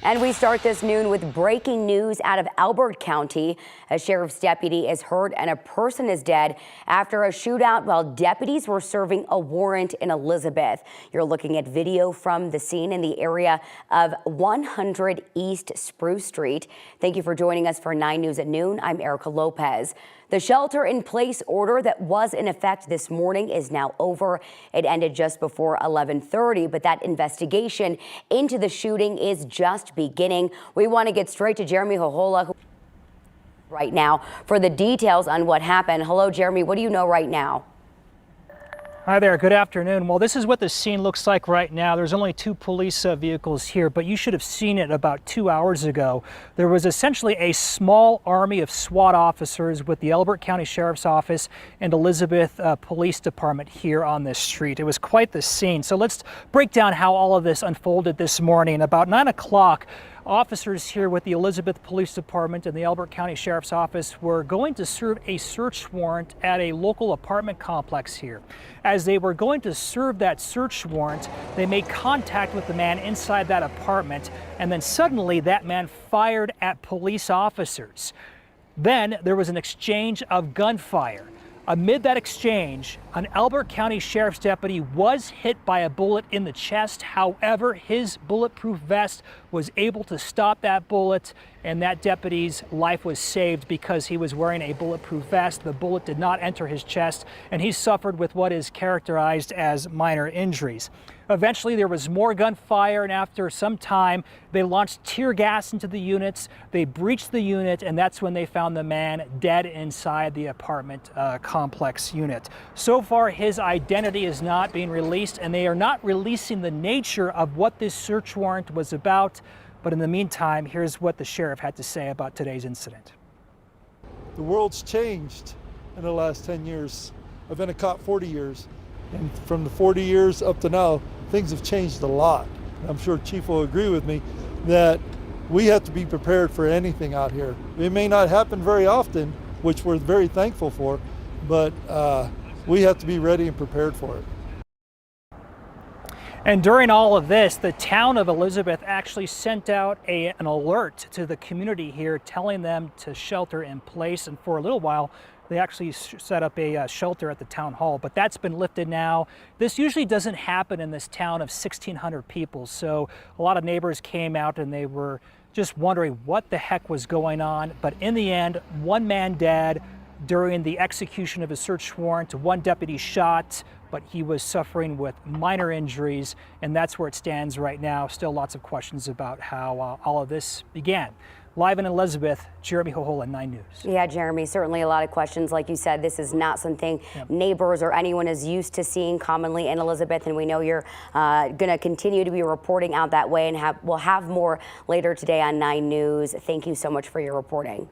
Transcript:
And we start this noon with breaking news out of Elbert County. A sheriff's deputy is hurt and a person is dead after a shootout while deputies were serving a warrant in Elizabeth. You're looking at video from the scene in the area of 100 East Spruce Street. Thank you for joining us for 9 News at noon. I'm Erica Lopez. The shelter-in-place order that was in effect this morning is now over. It ended just before 11:30, but that investigation into the shooting is just beginning. We want to get straight to Jeremy Hohola right now for the details on what happened. Hello, Jeremy. What do you know right now? Hi there, good afternoon. Well, this is what the scene looks like right now. There's only 2 police vehicles here, but you should have seen it about 2 hours ago. There was essentially a small army of SWAT officers with the Elbert County Sheriff's Office and Elizabeth Police Department here on this street. It was quite the scene. So let's break down how all of this unfolded this morning. About 9 o'clock, officers here with the Elizabeth Police Department and the Elbert County Sheriff's Office were going to serve a search warrant at a local apartment complex here. As they were going to serve that search warrant, they made contact with the man inside that apartment, and then suddenly that man fired at police officers. Then there was an exchange of gunfire. Amid that exchange, an Elbert County Sheriff's deputy was hit by a bullet in the chest. However, his bulletproof vest was able to stop that bullet, and that deputy's life was saved because he was wearing a bulletproof vest. The bullet did not enter his chest, and he suffered with what is characterized as minor injuries. Eventually, there was more gunfire, and after some time, they launched tear gas into the units. They breached the unit, and that's when they found the man dead inside the apartment complex unit. So far, his identity is not being released, and they are not releasing the nature of what this search warrant was about. But in the meantime, here's what the sheriff had to say about today's incident. The world's changed in the last 10 years. I've been a cop 40 years. And from the 40 years up to now, things have changed a lot. I'm sure Chief will agree with me that we have to be prepared for anything out here. It may not happen very often, which we're very thankful for, but we have to be ready and prepared for it. And during all of this, the town of Elizabeth actually sent out an alert to the community here telling them to shelter in place. And for a little while, they actually set up a shelter at the town hall, but that's been lifted now. This usually doesn't happen in this town of 1,600 people. So a lot of neighbors came out and they were just wondering what the heck was going on. But in the end, 1 man dead during the execution of a search warrant, 1 deputy shot, but he was suffering with minor injuries, and that's where it stands right now. Still lots of questions about how all of this began. Live in Elizabeth, Jeremy Hohola, 9 News. Yeah, Jeremy, certainly a lot of questions. Like you said, this is not something neighbors or anyone is used to seeing commonly in Elizabeth, and we know you're going to continue to be reporting out that way, and we'll have more later today on 9 News. Thank you so much for your reporting.